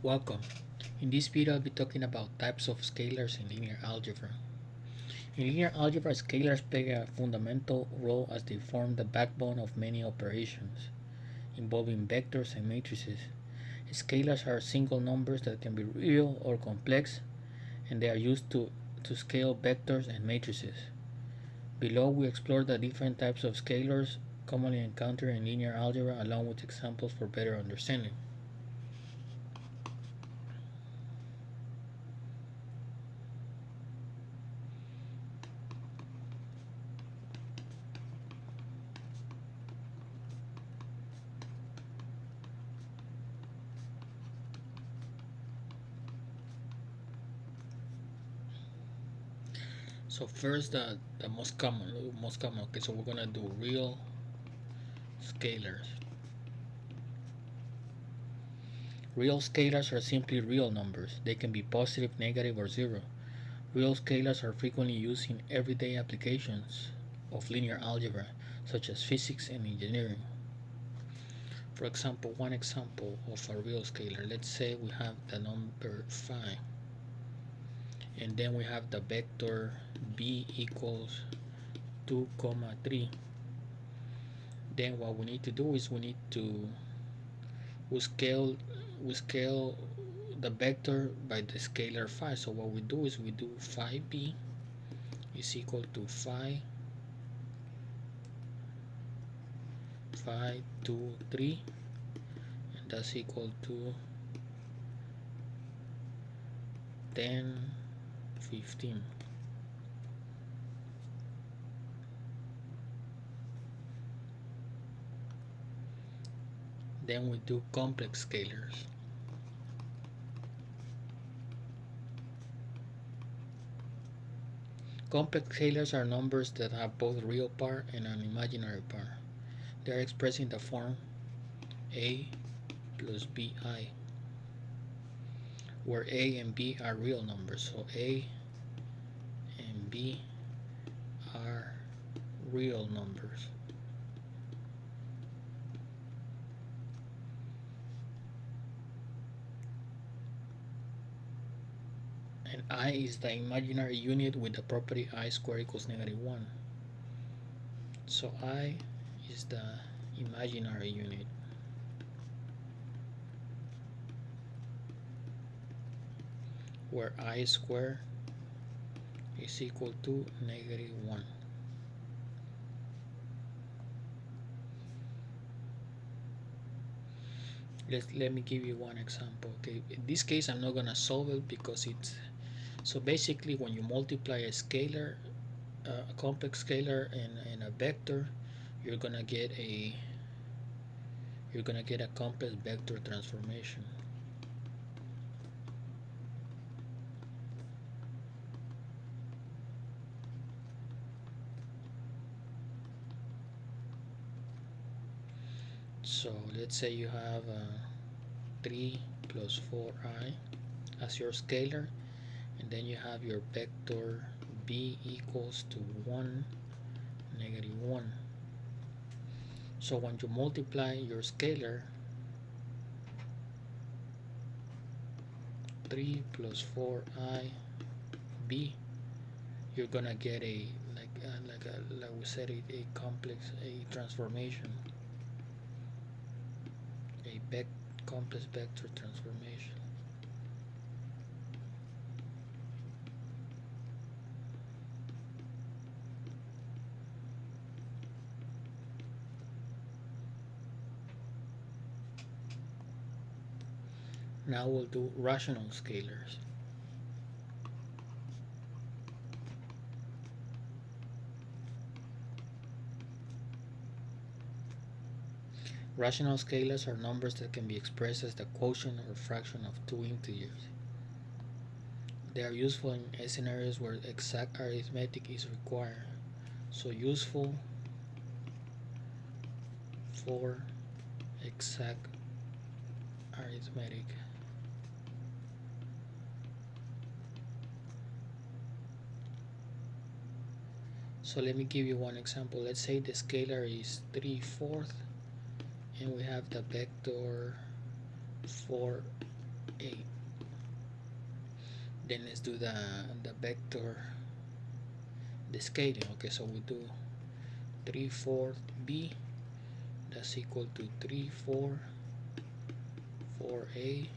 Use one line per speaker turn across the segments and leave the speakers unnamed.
Welcome. In this video I'll be talking about types of scalars in linear algebra. In linear algebra, scalars play a fundamental role as they form the backbone of many operations involving vectors and matrices. Scalars are single numbers that can be real or complex, and they are used to scale vectors and matrices. Below we explore the different types of scalars commonly encountered in linear algebra along with examples for better understanding. So first, the most common. Okay, so we're gonna do real scalars. Real scalars are simply real numbers. They can be positive, negative, or zero. Real scalars are frequently used in everyday applications of linear algebra, such as physics and engineering. For example, one example of a real scalar. Let's say we have the number 5, and then we have the vector b equals 2 comma 3. Then what we need to do is we scale we scale the vector by the scalar 5. So what we do is we do 5b is equal to 5 5 2 3, and that's equal to 10 15. Then we do complex scalars. Complex scalars are numbers that have both a real part and an imaginary part. They are expressed in the form a plus bi, where a and b are real numbers. So a and b are real numbers. And I is the imaginary unit with the property I squared equals negative 1. So I is the imaginary unit. Where I squared is equal to negative 1. Let me give you one example. Okay, in this case I'm not gonna solve it because it's so basically when you multiply a scalar, a complex scalar and a vector, you're gonna get a complex vector transformation. So let's say you have 3 plus 4i as your scalar, and then you have your vector b equals to 1 negative 1. So when you multiply your scalar 3 plus 4i b, you're gonna get a like we said a complex transformation, a complex vector transformation. Now we'll do rational scalars. Rational scalars are numbers that can be expressed as the quotient or fraction of two integers. They are useful in scenarios where exact arithmetic is required. So useful for exact arithmetic. So let me give you one example. Let's say the scalar is 3/4 and we have the vector 4 8. Then let's do the vector, the scaling. Okay, so we do 3 4 b, that's equal to 3 4 4a,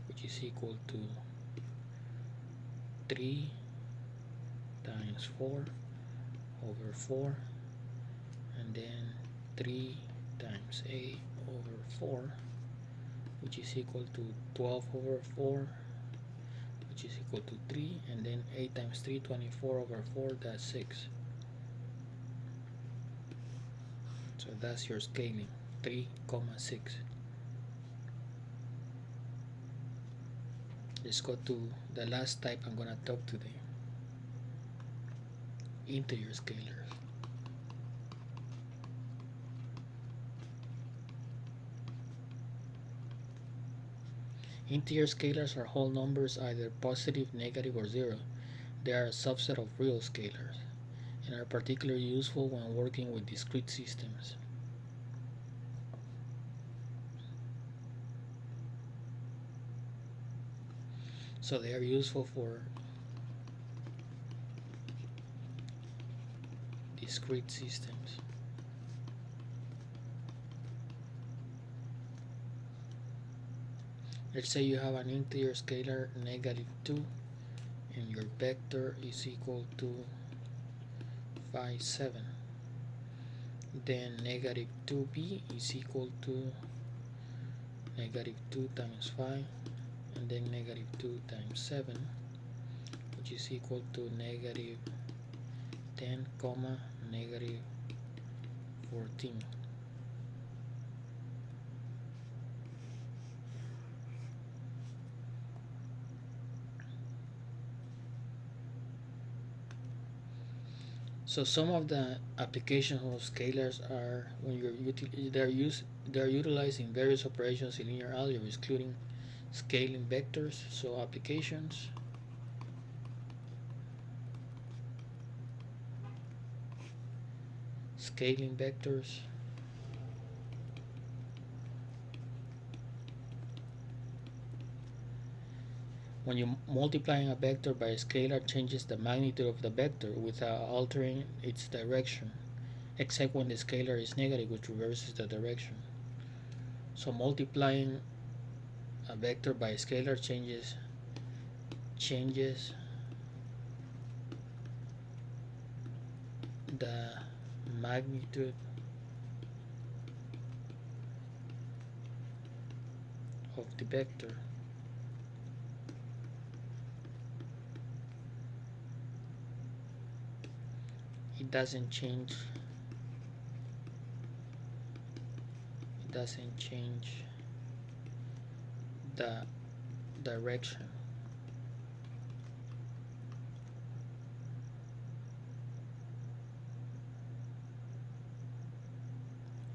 which is equal to 3 times 4 over 4, and then 3 times a over 4, which is equal to 12 over 4, which is equal to 3, and then 8 times 3, 24 over 4, that's 6. So that's your scaling, 3, 6. Let's go to the last type I'm going to talk today, integer scalars. Integer scalars are whole numbers, either positive, negative, or zero. They are a subset of real scalars and are particularly useful when working with discrete systems. So they are useful for discrete systems. Let's say you have an integer scalar negative 2 and your vector is equal to 5, 7. Then negative 2b is equal to negative 2 times 5, and then negative 2 times 7, which is equal to negative 10 comma negative 14. So some of the applications of scalars are when they're utilized in various operations in linear algebra, including scaling vectors. So applications: scaling vectors, when you multiplying a vector by a scalar changes the magnitude of the vector without altering its direction, except when the scalar is negative, which reverses the direction. So multiplying a vector by a scalar changes the magnitude of the vector. It doesn't change the direction.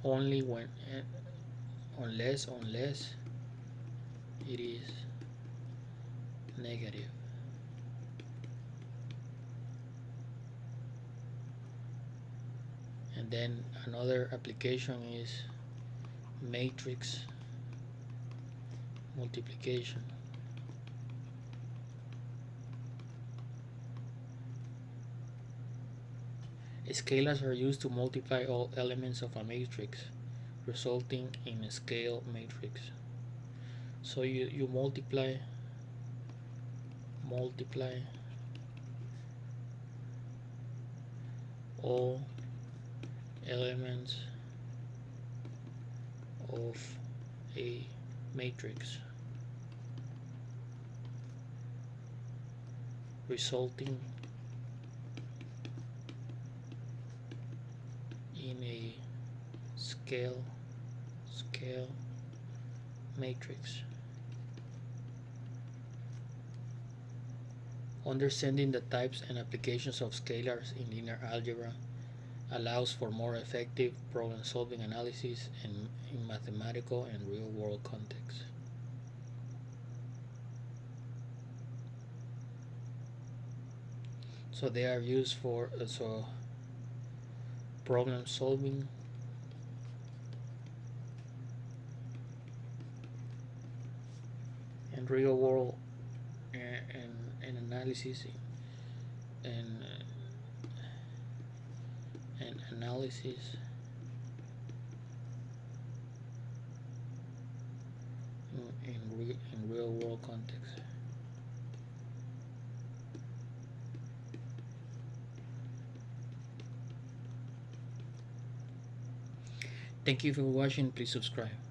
Only when unless it is negative. And then another application is matrix multiplication. Scalars are used to multiply all elements of a matrix, resulting in a scale matrix. So you multiply all elements of a matrix, resulting in a scale matrix. Understanding the types and applications of scalars in linear algebra allows for more effective problem-solving analysis in mathematical and real-world contexts. So they are used for problem solving, and real world and analysis and and analysis in real world context. Thank you for watching. Please subscribe.